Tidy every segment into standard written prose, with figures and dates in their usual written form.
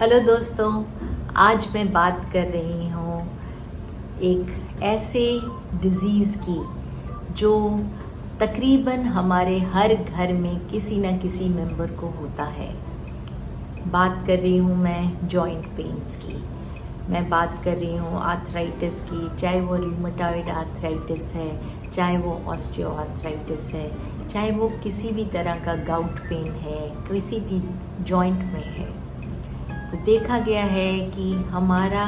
Hello दोस्तों, आज मैं बात कर रही हूँ एक ऐसे डिज़ीज़ की जो तकरीबन हमारे हर घर में किसी न किसी मेंबर को होता है। बात कर रही हूँ मैं जॉइंट पेन्स की, मैं बात कर रही हूँ आर्थराइटिस की, चाहे वो रूमेटॉइड आर्थराइटिस है, चाहे वो ऑस्टियो आर्थराइटिस है, चाहे वो किसी भी तरह का गाउट पेन है, किसी भी जॉइंट में है। तो देखा गया है कि हमारा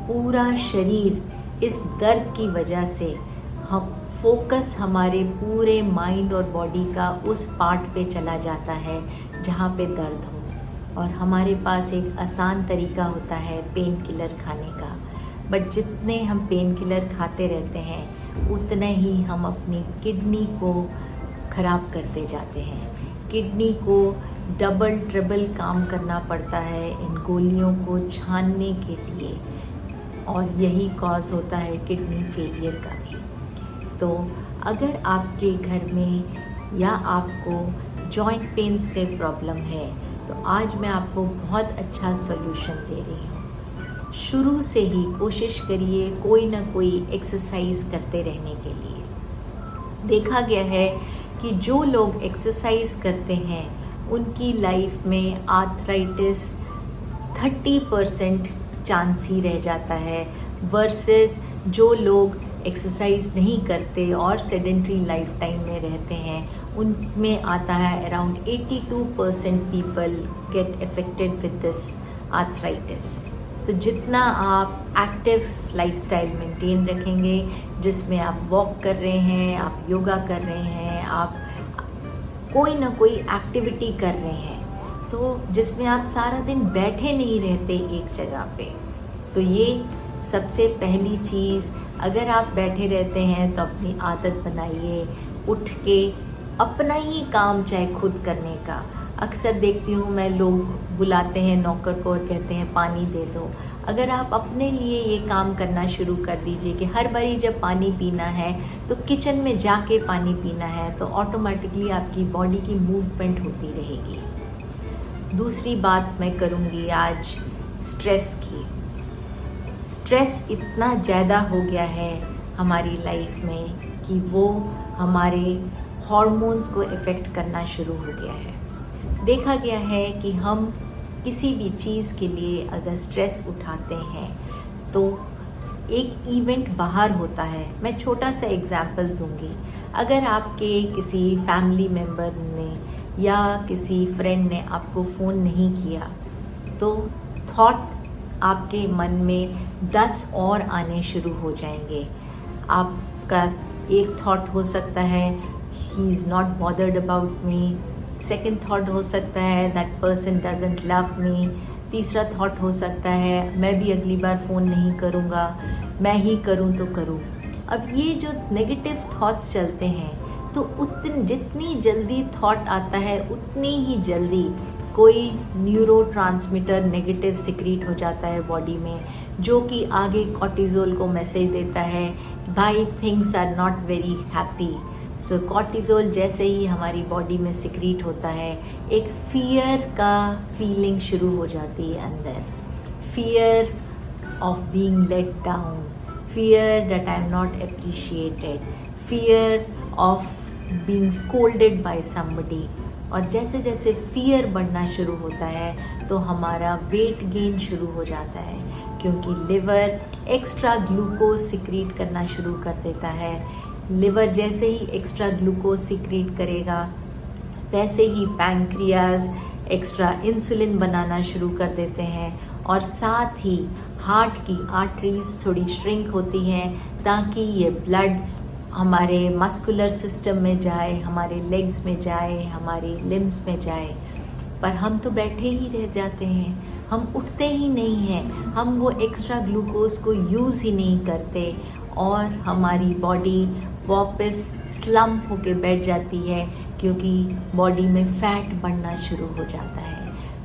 पूरा शरीर इस दर्द की वजह से हम फोकस हमारे पूरे माइंड और बॉडी का उस पार्ट पे चला जाता है जहाँ पे दर्द हो। और हमारे पास एक आसान तरीका होता है पेन किलर खाने का, बट जितने हम पेन किलर खाते रहते हैं उतने ही हम अपनी किडनी को ख़राब करते जाते हैं। किडनी को डबल ट्रिपल काम करना पड़ता है इन गोलियों को छानने के लिए, और यही कॉज होता है किडनी फेलियर का भी। तो अगर आपके घर में या आपको जॉइंट पेन्स के प्रॉब्लम है तो आज मैं आपको बहुत अच्छा सॉल्यूशन दे रही हूँ। शुरू से ही कोशिश करिए कोई ना कोई एक्सरसाइज करते रहने के लिए। देखा गया है कि जो लोग एक्सरसाइज करते हैं उनकी लाइफ में आर्थराइटिस 30% चांस ही रह जाता है, वर्सेस जो लोग एक्सरसाइज नहीं करते और सेडेंट्री लाइफ टाइम में रहते हैं उनमें आता है around 82% people get affected with this arthritis. तो जितना आप एक्टिव लाइफस्टाइल मेंटेन रखेंगे, जिसमें आप वॉक कर रहे हैं, आप योगा कर रहे हैं, आप कोई ना कोई एक्टिविटी कर रहे हैं, तो जिसमें आप सारा दिन बैठे नहीं रहते एक जगह पे, तो ये सबसे पहली चीज़। अगर आप बैठे रहते हैं तो अपनी आदत बनाइए उठ के अपना ही काम चाहे खुद करने का। अक्सर देखती हूँ मैं, लोग बुलाते हैं नौकर को और कहते हैं पानी दे दो। अगर आप अपने लिए ये काम करना शुरू कर दीजिए कि हर बारी जब पानी पीना है तो किचन में जाके पानी पीना है, तो ऑटोमेटिकली आपकी बॉडी की मूवमेंट होती रहेगी। दूसरी बात मैं करूँगी आज स्ट्रेस की। स्ट्रेस इतना ज़्यादा हो गया है हमारी लाइफ में कि वो हमारे हॉर्मोन्स को इफ़ेक्ट करना शुरू हो गया है। देखा गया है कि हम किसी भी चीज़ के लिए अगर स्ट्रेस उठाते हैं तो एक इवेंट बाहर होता है। मैं छोटा सा एग्जांपल दूंगी। अगर आपके किसी फैमिली मेम्बर ने या किसी फ्रेंड ने आपको फ़ोन नहीं किया तो थॉट आपके मन में 10 और आने शुरू हो जाएंगे। आपका एक थॉट हो सकता है he is not bothered about me, second thought हो सकता है that person doesn't love me, तीसरा थॉट हो सकता है मैं भी अगली बार फ़ोन नहीं करूँगा, मैं ही करूँ तो करूँ। अब ये जो नेगेटिव थॉट्स चलते हैं तो जितनी जल्दी थॉट आता है उतनी ही जल्दी कोई न्यूरोट्रांसमीटर नेगेटिव सिक्रीट हो जाता है बॉडी में, जो कि आगे कॉर्टिजोल को मैसेज देता है भाई things are not very happy. So cortisol जैसे ही हमारी बॉडी में सिक्रीट होता है एक फियर का फीलिंग शुरू हो जाती है अंदर, fear of being let down, fear that I am not appreciated, fear of being scolded by somebody. और जैसे जैसे फियर बढ़ना शुरू होता है तो हमारा वेट गेन शुरू हो जाता है, क्योंकि लिवर एक्स्ट्रा ग्लूकोज सिक्रीट करना शुरू कर देता है। लिवर जैसे ही एक्स्ट्रा ग्लूकोज सिक्रीट करेगा वैसे ही पैंक्रियाज एक्स्ट्रा इंसुलिन बनाना शुरू कर देते हैं, और साथ ही हार्ट की आर्टरीज थोड़ी श्रिंक होती हैं ताकि ये ब्लड हमारे मस्कुलर सिस्टम में जाए, हमारे लेग्स में जाए, हमारे लिम्स में जाए। पर हम तो बैठे ही रह जाते हैं, हम उठते ही नहीं हैं, हम वो एक्स्ट्रा ग्लूकोज को यूज़ ही नहीं करते, और हमारी बॉडी वापस स्लम्प होके बैठ जाती है, क्योंकि बॉडी में फैट बढ़ना शुरू हो जाता है।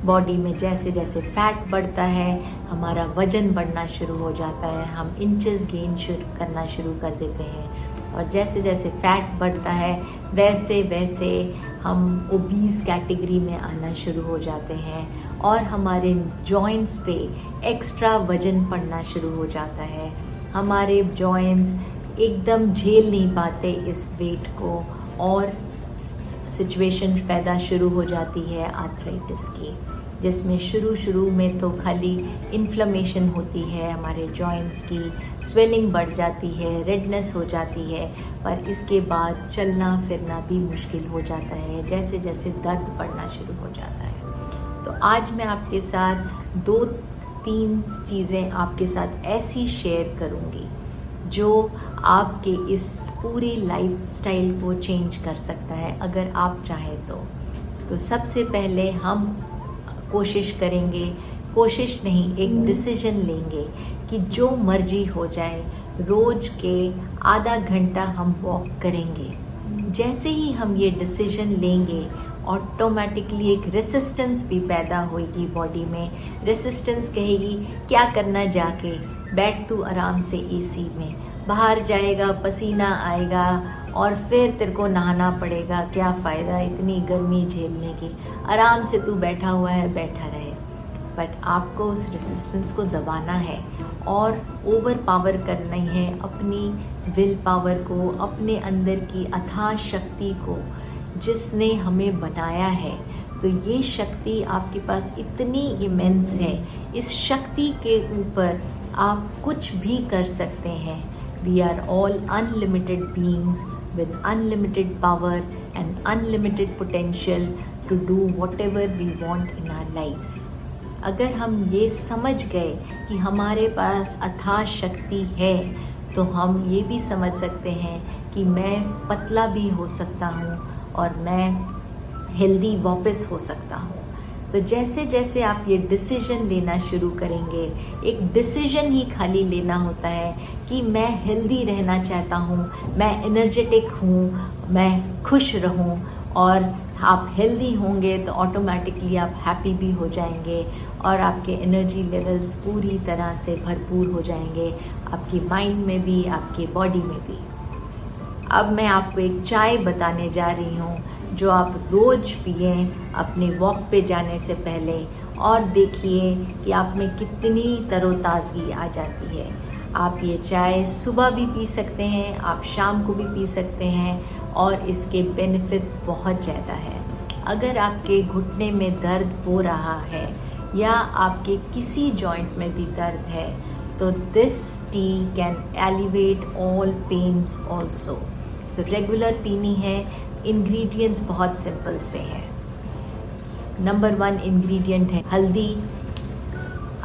बॉडी में जैसे जैसे फैट बढ़ता है हमारा वज़न बढ़ना शुरू हो जाता है, हम इंचेस गेन करना शुरू कर देते हैं, और जैसे जैसे फैट बढ़ता है वैसे वैसे हम ओबीस कैटेगरी में आना शुरू हो जाते हैं और हमारे जॉइंट्स पे एक्स्ट्रा वजन पड़ना शुरू हो जाता है। हमारे जॉइंट्स एकदम झेल नहीं पाते इस वेट को और सिचुएशन पैदा शुरू हो जाती है आर्थराइटिस की, जिसमें शुरू में तो खाली इन्फ्लेमेशन होती है, हमारे जॉइंट्स की स्वेलिंग बढ़ जाती है, रेडनेस हो जाती है, पर इसके बाद चलना फिरना भी मुश्किल हो जाता है, जैसे जैसे दर्द बढ़ना शुरू हो जाता है। तो आज मैं आपके साथ 2-3 चीज़ें आपके साथ ऐसी शेयर करूँगी जो आपके इस पूरी लाइफस्टाइल को चेंज कर सकता है अगर आप चाहें तो सबसे पहले हम कोशिश करेंगे, कोशिश नहीं एक डिसीजन लेंगे कि जो मर्जी हो जाए रोज़ के आधा घंटा हम वॉक करेंगे। जैसे ही हम ये डिसीजन लेंगे ऑटोमेटिकली एक रेसिस्टेंस भी पैदा होगी बॉडी में। रेसिस्टेंस कहेगी क्या करना, जाके बैठ तू आराम से एसी में, बाहर जाएगा पसीना आएगा और फिर तेरे को नहाना पड़ेगा, क्या फ़ायदा इतनी गर्मी झेलने की, आराम से तू बैठा हुआ है बैठा रहे। बट आपको उस रेसिस्टेंस को दबाना है और ओवर पावर करना ही है अपनी विल पावर को, अपने अंदर की अथाह शक्ति को जिसने हमें बनाया है। तो ये शक्ति आपके पास इतनी इमेंस है, इस शक्ति के ऊपर आप कुछ भी कर सकते हैं। We are all unlimited beings with unlimited power and unlimited potential to do whatever we want in our lives. अगर हम ये समझ गए कि हमारे पास अथाह शक्ति है तो हम ये भी समझ सकते हैं कि मैं पतला भी हो सकता हूँ और मैं हेल्दी वापस हो सकता हूँ। तो जैसे जैसे आप ये डिसीजन लेना शुरू करेंगे, एक डिसीजन ही खाली लेना होता है कि मैं हेल्दी रहना चाहता हूँ, मैं एनर्जेटिक हूँ, मैं खुश रहूँ, और आप हेल्दी होंगे तो ऑटोमेटिकली आप हैप्पी भी हो जाएंगे और आपके एनर्जी लेवल्स पूरी तरह से भरपूर हो जाएंगे, आपकी माइंड में भी, आपके बॉडी में भी। अब मैं आपको एक चाय बताने जा रही हूँ जो आप रोज़ पिए अपने वॉक पे जाने से पहले, और देखिए कि आप में कितनी तरोताज़गी आ जाती है। आप ये चाय सुबह भी पी सकते हैं, आप शाम को भी पी सकते हैं और इसके बेनिफिट्स बहुत ज़्यादा है। अगर आपके घुटने में दर्द हो रहा है या आपके किसी जॉइंट में भी दर्द है तो this tea can elevate all pains also. तो रेगुलर पीनी है। इंग्रेडिएंट्स बहुत सिंपल से हैं। नंबर 1 इंग्रेडिएंट है हल्दी।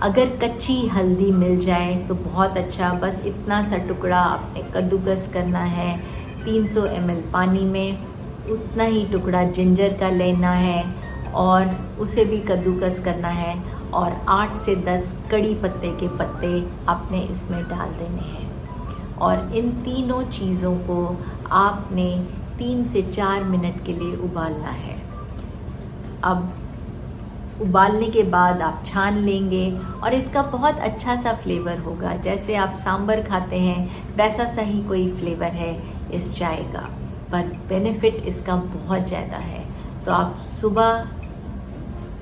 अगर कच्ची हल्दी मिल जाए तो बहुत अच्छा, बस इतना सा टुकड़ा आपने कद्दूकस करना है 300 ml पानी में, उतना ही टुकड़ा जिंजर का लेना है और उसे भी कद्दूकस करना है, और 8 से 10 कड़ी पत्ते के पत्ते आपने इसमें डाल देने हैं। और इन तीनों चीज़ों को आपने 3 से 4 मिनट के लिए उबालना है। अब उबालने के बाद आप छान लेंगे और इसका बहुत अच्छा सा फ्लेवर होगा। जैसे आप सांभर खाते हैं वैसा सा ही कोई फ्लेवर है इस चाय का, पर बेनिफिट इसका बहुत ज़्यादा है। तो आप सुबह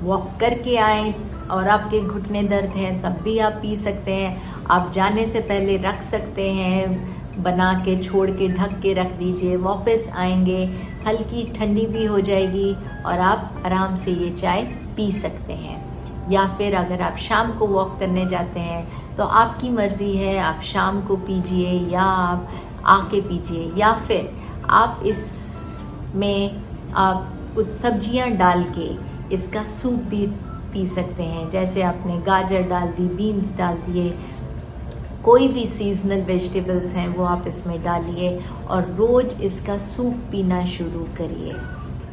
वॉक करके आए और आपके घुटने दर्द हैं तब भी आप पी सकते हैं। आप जाने से पहले रख सकते हैं, बना के छोड़ के ढक के रख दीजिए, वापस आएंगे हल्की ठंडी भी हो जाएगी और आप आराम से ये चाय पी सकते हैं। या फिर अगर आप शाम को वॉक करने जाते हैं तो आपकी मर्ज़ी है, आप शाम को पीजिए या आप आके पीजिए, या फिर आप इसमें आप कुछ सब्जियां डाल के इसका सूप भी पी सकते हैं। जैसे आपने गाजर डाल दी, बीन्स डाल दिए, कोई भी सीजनल वेजिटेबल्स हैं वो आप इसमें डालिए और रोज़ इसका सूप पीना शुरू करिए।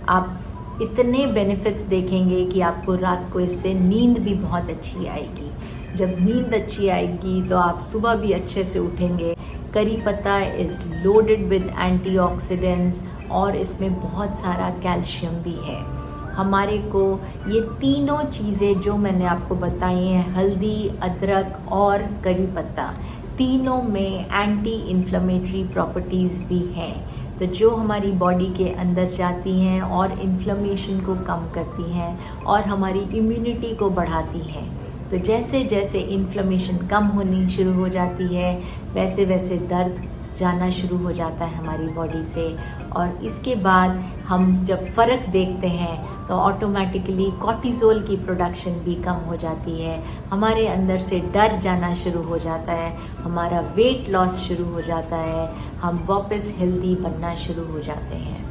आप इतने बेनिफिट्स देखेंगे कि आपको रात को इससे नींद भी बहुत अच्छी आएगी। जब नींद अच्छी आएगी तो आप सुबह भी अच्छे से उठेंगे। करी पत्ता इज़ लोडेड विद एंटीऑक्सीडेंट्स और इसमें बहुत सारा कैल्शियम भी है। हमारे को ये तीनों चीज़ें जो मैंने आपको बताई हैं, हल्दी, अदरक और करी पत्ता, तीनों में एंटी इन्फ्लेमेटरी प्रॉपर्टीज़ भी हैं। तो जो हमारी बॉडी के अंदर जाती हैं और इन्फ्लेमेशन को कम करती हैं और हमारी इम्यूनिटी को बढ़ाती हैं। तो जैसे जैसे इन्फ्लेमेशन कम होनी शुरू हो जाती है वैसे वैसे दर्द जाना शुरू हो जाता है हमारी बॉडी से, और इसके बाद हम जब फ़र्क देखते हैं तो ऑटोमेटिकली कॉर्टिसोल की प्रोडक्शन भी कम हो जाती है, हमारे अंदर से डर जाना शुरू हो जाता है, हमारा वेट लॉस शुरू हो जाता है, हम वापस हेल्दी बनना शुरू हो जाते हैं।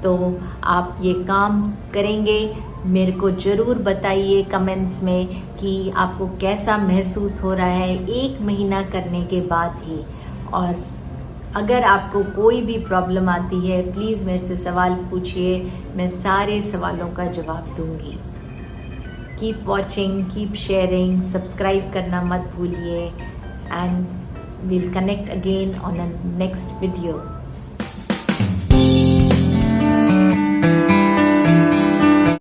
तो आप ये काम करेंगे, मेरे को ज़रूर बताइए कमेंट्स में कि आपको कैसा महसूस हो रहा है 1 महीना करने के बाद ही। और अगर आपको कोई भी प्रॉब्लम आती है प्लीज़ मेरे से सवाल पूछिए, मैं सारे सवालों का जवाब दूंगी। Keep watching, keep sharing, subscribe करना मत भूलिए, and we'll connect again on a next video.